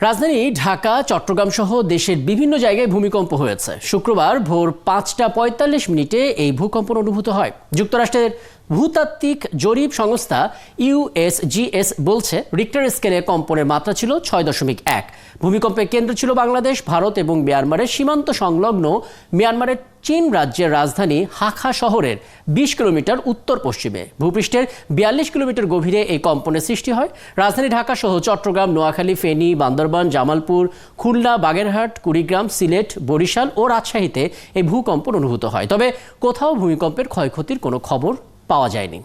রাজধানী ঢাকা, চট্টগ্রাম সহ দেশের বিভিন্ন জায়গায় ভূমিকম্প হয়েছে। শুক্রবার ভোর ৫টা ৪৫ এই ভূকম্পন অনুভূত হয়। যুক্তরাষ্ট্রের ভূতাত্ত্বিক জরিপ সংস্থা ইউএসজিএস বলছে রিক্টার স্কেলে কম্পনের মাত্রা ছিল ৬.১। ভূমিকম্পের কেন্দ্র ছিল বাংলাদেশ, ভারত এবং মিয়ানমারের সীমান্ত সংলগ্ন মিয়ানমারের চীন রাজ্যের রাজধানী হাখা শহরের ২০ কিলোমিটার উত্তর পশ্চিমে। ভূপৃষ্ঠের ৪২ কিলোমিটার গভীরে এই কম্পনের সৃষ্টি হয়। রাজধানী ঢাকা সহ চট্টগ্রাম, নোয়াখালী, ফেনী, বান্দরবান, জামালপুর, খুলনা, বাগেরহাট, কুড়িগ্রাম, সিলেট, বরিশাল ও রাজশাহীতে এই ভূকম্পন অনুভূত হয়। তবে কোথাও ভূমিকম্পের ক্ষয়ক্ষতির কোনো খবর পাওয়া যায়নি।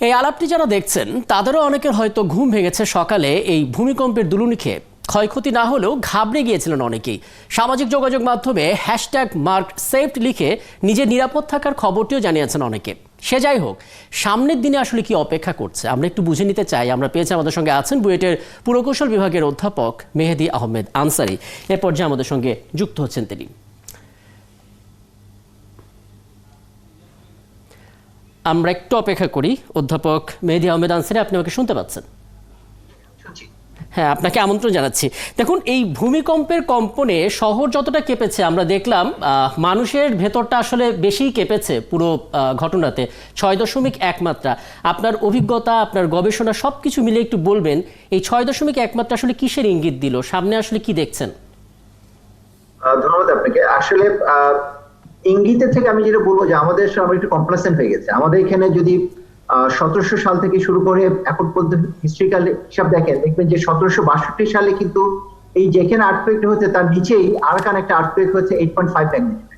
এই আলাপটি যারা দেখছেন তাদেরও অনেকের হয়তো ঘুম ভেঙেছে সকালে এই ভূমিকম্পের দুলুনি খেয়ে। ক্ষয়ক্ষতি না হলেও ঘাবড়ে গিয়েছিলেন অনেকেই। সামাজিক যোগাযোগ মাধ্যমে #marked লিখে নিজের নিরাপদ থাকার খবরটিও জানিয়েছেন অনেকে। সে যাই হোক, সামনের দিনে আসলে কি অপেক্ষা করছে আমরা একটু বুঝে নিতে চাই। আমরা পেয়েছি, আমাদের সঙ্গে আছেন বুয়েটের পুরকৌশল বিভাগের অধ্যাপক মেহেদী আহমেদ আনসারী। এর পর্যায়ে আমাদের সঙ্গে যুক্ত হচ্ছেন তিনি। আমরা একটু অপেক্ষা করি। অধ্যাপক মেহেদী আহমেদ আনসারী, আপনি আমাকে শুনতে পাচ্ছেন? হ্যাঁ, আপনাকে আমন্ত্রণ জানাচ্ছি। দেখুন, এই ভূমিকম্পের কম্পনে শহর যতটা কেঁপেছে আমরা দেখলাম, মানুষের ভেতরটা আসলে বেশিই কেঁপেছে পুরো ঘটনাতে। ৬.১ মাত্রা। আপনার অভিজ্ঞতা, আপনার গবেষণা সব কিছু মিলে একটু বলবেন, এই ৬.১ মাত্রা আসলে কিসের ইঙ্গিত দিল? সামনে আসলে কি দেখছেন? ধন্যবাদ আপনাকে। আসলে ইঙ্গিতের থেকে আমি যেটা বলবো যে আমাদের সবাই একটু কমপ্লেসেন্ট হয়ে গেছে। আমাদের এখানে যদি ১৭০০ সাল থেকে শুরু করে এখন পর্যন্ত হিস্ট্রিক্যাল হিসাব দেখবেন যে ১৭৬২ সালে কিন্তু এই যেখানে আর্থকুয়েক হয়েছে তার নিচেই আরাকান একটা আর্থকুয়েক হয়েছে 8.5 ম্যাগনিটিউড।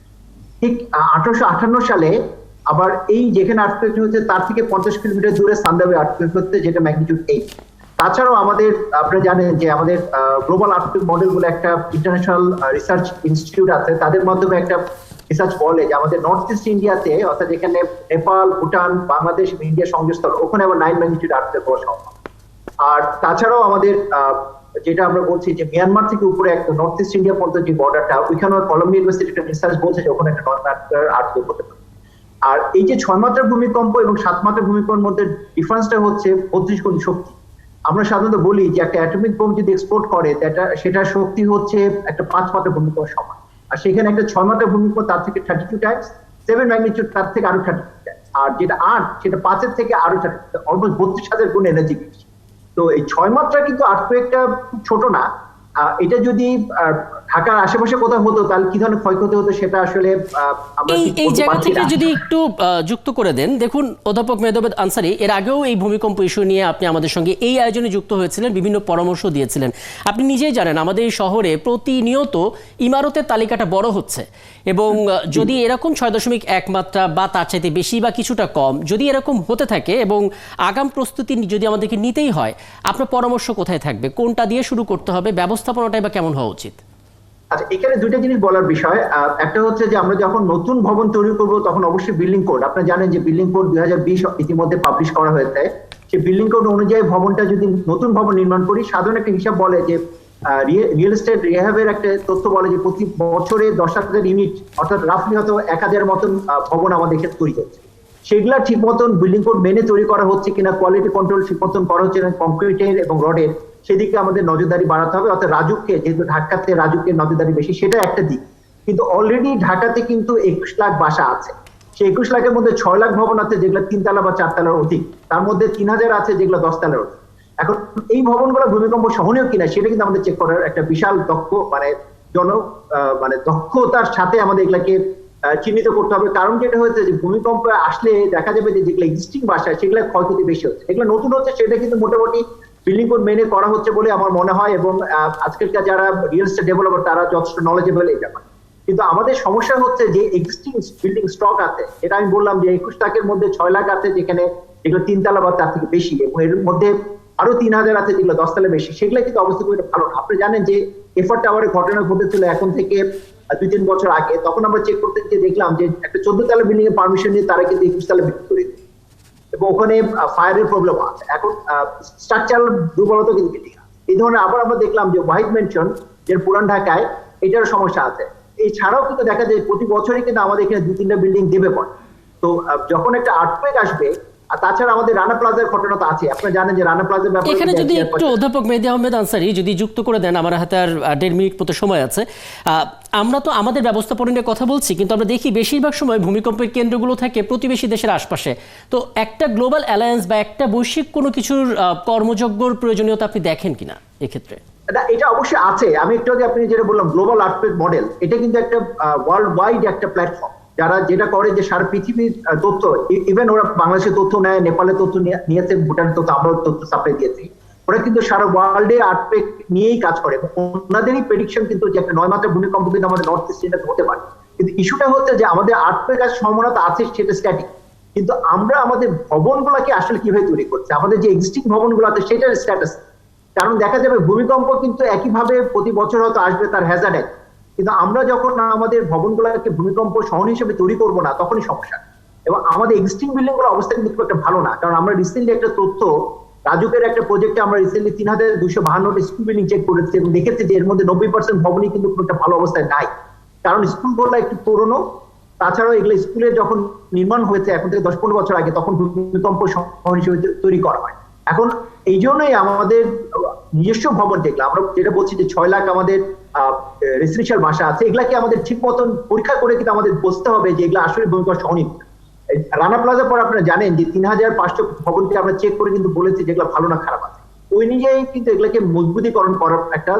ঠিক ১৮৫৮ সালে আবার এই যেখানে আর্থকুয়েক হয়েছে তার থেকে ৫০ কিলোমিটার দূরে সান্দাবে আর্থকুয়েক হচ্ছে, যেটা ম্যাগনিটিউড 8। তাছাড়াও আমাদের, আপনারা জানেন যে আমাদের গ্লোবাল আর্থকুয়েক মডেল বলে একটা ইন্টারন্যাশনাল রিসার্চ ইনস্টিটিউট আছে, তাদের মাধ্যমে একটা রিসার্চ বলে যে আমাদের নর্থ ইস্ট ইন্ডিয়াতে, অর্থাৎ যেখানে নেপাল, ভুটান, বাংলাদেশ এবং ইন্ডিয়ার সংযোগস্থল, ওখানে আবার 9 ম্যাগনিটিউড আর্থকুয়েক হওয়া সম্ভব। আর তাছাড়াও আমাদের যেটা আমরা বলছি যে মিয়ানমার থেকে উপরে একটা নর্থ ইস্ট ইন্ডিয়া পর্যন্ত যে বর্ডারটা, ওইখানে কলম্বিয়া ইউনিভার্সিটি একটা রিসার্চ বলছে যে ওখানে একটা নর্থ আর্থকুয়েক হতে পারে। আর এই যে 6 মাত্রার ভূমিকম্প এবং 7 মাত্রার ভূমিকম্পের মধ্যে ডিফারেন্সটা হচ্ছে 32 গুণ শক্তি। আমরা সাধারণত বলি যে একটা অ্যাটমিক বোম যদি এক্সপ্লোড করে সেটার শক্তি হচ্ছে একটা 5 মাত্রার ভূমিকম্পের সমান। আর সেখানে একটা 6 মাত্রার ভূমিকম্প তার থেকে 32 টাইমস, 7 ম্যাগনিটিউড তার থেকে আরো 32 টাইমস, আর যেটা 8 সেটা 5-এর থেকে আরো 32, অলমোস্ট ৩২,০০০ গুণ এনার্জি বেশি। তো এই 6 মাত্রা কিন্তু আর্থকুয়েকটা ছোট না। এটা যদি ঢাকার আশেপাশে কোথাও হতো তাহলে কি ধরনের ক্ষয়ক্ষতি হতো সেটা আসলে এই জায়গা থেকে যদি একটু যুক্ত করে দেন। দেখুন অধ্যাপক মেহেদী আহমেদ আনসারী, এর আগেও এই ভূমিকম্প ইস্যু নিয়ে আপনি আমাদের সঙ্গে এই আয়োজনে যুক্ত হয়েছিলেন, বিভিন্ন পরামর্শ দিয়েছিলেন। আপনি নিজেই জানেন আমাদের এই শহরে প্রতিনিয়ত ইমারতের তালিকাটা বড় হচ্ছে, এবং যদি এরকম ৬.১ মাত্রা বা তার চাইতে বেশি বা কিছুটা কম যদি এরকম হতে থাকে এবং আগাম প্রস্তুতি যদি আমাদেরকে নিতেই হয়, আপনার পরামর্শ কোথায় থাকবে? কোনটা দিয়ে শুরু করতে হবে? ব্যবস্থাপনাটাই বা কেমন হওয়া উচিত? আচ্ছা, এখানে দুইটা জিনিস বলার বিষয়। একটা হচ্ছে যে আমরা যখন নতুন ভবন তৈরি করব তখন অবশ্যই বিল্ডিং কোড, আপনারা জানেন যে বিল্ডিং কোড ২০২০ ইতিমধ্যে পাবলিশ করা হয়েছে। সেই বিল্ডিং কোড অনুযায়ী ভবনটা যদি নতুন ভবন নির্মাণ করি, সাধারণ একটা হিসাব বলে যে রিয়েল এস্টেট রিহ্যাবের একটা তথ্য বলে যে প্রতি বছরে ১০,০০০ ইউনিট, অর্থাৎ রাফলি হয়তো ১,০০০ মতন ভবন আমাদের এখানে তৈরি হচ্ছে। সেগুলা ঠিক মতন বিল্ডিং কোড মেনে তৈরি করা হচ্ছে কিনা, কোয়ালিটি কন্ট্রোল ঠিক মতন করা হচ্ছে না, কংক্রিটের এবং রডের, সেদিকে আমাদের নজরদারি বাড়াতে হবে। অর্থাৎ রাজুককে, যেহেতু ঢাকাতে রাজুকের নজরদারি বেশি, সেটা একটা দিক। কিন্তু অলরেডি ঢাকাতে কিন্তু ২১ লাখ বাসা আছে। সেই ২১ লাখের মধ্যে ৬ লাখ ভবন আছে যেগুলো ৩ তলা বা 4 তলার অধিক, তার মধ্যে ৩,০০০ আছে যেগুলো 10 তলার অধিক। এখন এই ভবনগুলো ভূমিকম্প সহনীয় কিনা সেটা কিন্তু আমাদের চেক করার একটা বিশাল দক্ষতার সাথে আমাদের এগুলাকে চিহ্নিত করতে হবে। কারণ যেটা হয়েছে যে ভূমিকম্প আসলে দেখা যাবে যে যেগুলো এক্সিস্টিং বাসা সেগুলো ক্ষয়ক্ষতি বেশি হচ্ছে, এগুলো নতুন হচ্ছে সেটা কিন্তু মোটামুটি বিল্ডিং কোড মেনে করা হচ্ছে বলে আমার মনে হয়, এবং আজকালকার যারা রিয়েল এস্টেট ডেভেলপার তারা যথেষ্ট নলেজেবল এই ব্যাপারে। কিন্তু আমাদের সমস্যা হচ্ছে যে এক্সিস্টিং বিল্ডিং স্টক আছে, এটা আমি বললাম যে ২১ লাখের মধ্যে ৬ লাখ আছে যেখানে যেগুলো ৩ তলা বা তার থেকে বেশি, এবং এর মধ্যে আরো ৩,০০০ আছে যেগুলো 10 তলা বেশি। সেগুলো কিন্তু অবস্থা খুব ভালো না। আপনি জানেন যে এফআর টাওয়ারের ঘটনা ঘটেছিল এখন থেকে ২-৩ বছর আগে, তখন আমরা চেক করতে গিয়ে দেখলাম যে একটা 14 তলা বিল্ডিং এর পারমিশন নিয়ে তারা কিন্তু ২১ তলা বিল্ডিং করে দিচ্ছে, এবং ওখানে ফায়ারের প্রবলেম আছে। এখন স্ট্রাকচারাল দুর্বলতা কিন্তু বিল্ডিং আছে। এই ধরনের আবার আমরা দেখলাম যে ওয়াহিদ মেনশন, যে পুরান ঢাকায়, এটার সমস্যা আছে। এছাড়াও কিন্তু দেখা যায় প্রতি বছরই কিন্তু আমাদের এখানে 2-3টা বিল্ডিং দেবে পড়ে। তো যখন একটা আর্থকুয়েক আসবে, আর তাছাড়া আমাদের রানা প্লাজার ঘটনা তো আছে, আপনারা জানেন যে রানা প্লাজার ব্যাপারে এখানে যদি একটু অধ্যাপক মেহেদী আহমেদ আনসারী যদি যুক্ত করে দেন, আমার হাতে আর 1.5 মিনিট মতো সময় আছে। আমরা তো আমাদের ব্যবস্থাপনা নিয়ে কথা বলছি, কিন্তু আমরা দেখি বেশিরভাগ সময় ভূমিকম্পের কেন্দ্রগুলো থাকে প্রতিবেশী দেশের আশপাশে। তো একটা গ্লোবাল অ্যালায়েন্স বা একটা বৈশ্বিক কোনো কিছুর কর্মযজ্ঞর প্রয়োজনীয়তা আপনি দেখেন কিনা এক্ষেত্রে? এটা অবশ্যই আছে। আমি একটু আগে আপনি যেটা বললাম গ্লোবাল আর্থকোয়েক মডেল, এটা কিন্তু একটা ওয়ার্ল্ড ওয়াইড একটা প্ল্যাটফর্ম, যারা যেটা করে যে সারা পৃথিবীর তথ্য, ইভেন ওরা বাংলাদেশের তথ্য নেয়, নেপালের তথ্য নিয়েছে, ভুটানের তথ্য, আমরাও তথ্য সাপ্লাই দিয়েছি। ওরা কিন্তু সারা ওয়ার্ল্ডে আর্থকোয়েক নিয়েই কাজ করে। ওনাদেরই প্রেডিকশন কিন্তু যে একটা 9 মাত্রার ভূমিকম্প কিন্তু আমাদের নর্থ ইস্ট ইন্ডিয়াতে হতে পারে। কিন্তু ইস্যুটা হচ্ছে যে আমাদের আর্থকোয়েক আসার সম্ভাবনা আছে, সেটা স্ট্যাটিক। কিন্তু আমরা আমাদের ভবনগুলোকে আসলে কিভাবে তৈরি করছি, আমাদের যে এক্সিস্টিং ভবনগুলো আছে সেটার স্ট্যাটাস। কারণ দেখা যাবে ভূমিকম্প কিন্তু একইভাবে প্রতি বছর হয়তো আসবে, তার হ্যাজার্ড এক। কিন্তু আমরা যখন আমাদের ভবনগুলোকে ভূমিকম্প সহনীয় হিসেবে তৈরি করবো না, তখনই সমস্যা। এবং আমাদের এক্সিস্টিং বিল্ডিং গুলোর অবস্থা কিন্তু খুব একটা ভালো না। কারণ আমরা রিসেন্টলি একটা তথ্য, রাজুকের একটা প্রজেক্টে আমরা রিসেন্টলি 3252টা স্কুল বিল্ডিং চেক করেছি এবং দেখেছি যে এর মধ্যে 90% ভবনই কিন্তু খুব একটা ভালো অবস্থায় নাই। কারণ স্কুলগুলো একটু পুরনো, তাছাড়াও এগুলো স্কুলে যখন নির্মাণ হয়েছে এখন থেকে 10-15 বছর আগে, তখন ভূমিকম্প সহনীয় হিসেবে তৈরি করা হয়। এখন এই জন্যই আমাদের নিজস্ব ভবন যেগুলো, আমরা যেটা বলছি যে 6 লাখ আমাদের রেসিডেন্সিয়াল বাসা আছে, এগুলাকে আমাদের ঠিক মতন পরীক্ষা করে কিন্তু আমাদের বুঝতে হবে যে এগুলো আসলে ভূমিকম্প সহনীয়। রানা প্লাজার পর আপনারা জানেন যে 3500 ভবনকে আমরা চেক করে কিন্তু বলেছি যেগুলো ভালো না খারাপ আছে। ওই নিজেই কিন্তু এগুলোকে মজবুতিকরণ করার একটা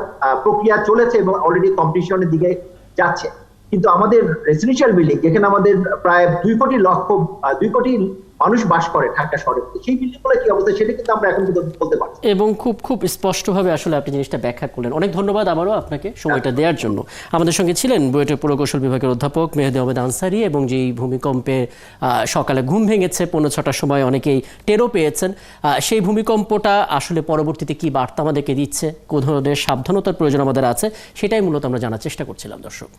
প্রক্রিয়া চলেছে এবং অলরেডি কম্পিটিশনের দিকে যাচ্ছে। কিন্তু আমাদের রেসিডেন্সিয়াল বিল্ডিং, যেখানে আমাদের প্রায় 2 কোটি মানুষ বাস করে ঢাকা শহরে, সেই বিল্ডিংগুলো কি অবস্থা সেটা কিন্তু আমরা এখন পর্যন্ত বলতে পারছি। এবং খুব স্পষ্টভাবে আসলে আপনি জিনিসটা ব্যাখ্যা করলেন। অনেক ধন্যবাদ আবারও আপনাকে সময়টা দেওয়ার জন্য। আমাদের সঙ্গে ছিলেন বুয়েটের পুরকৌশল বিভাগের অধ্যাপক মেহেদী আহমেদ আনসারী। এবং যেই ভূমিকম্পে সকালে ঘুম ভেঙেছে 5:45টার সময়, অনেকেই টেরও পেয়েছেন, সেই ভূমিকম্পটা আসলে পরবর্তীতে কি বার্তা আমাদেরকে দিচ্ছে, কোন ধরনের সাবধানতার প্রয়োজন আমাদের আছে, সেটাই মূলত আমরা জানার চেষ্টা করছিলাম দর্শক।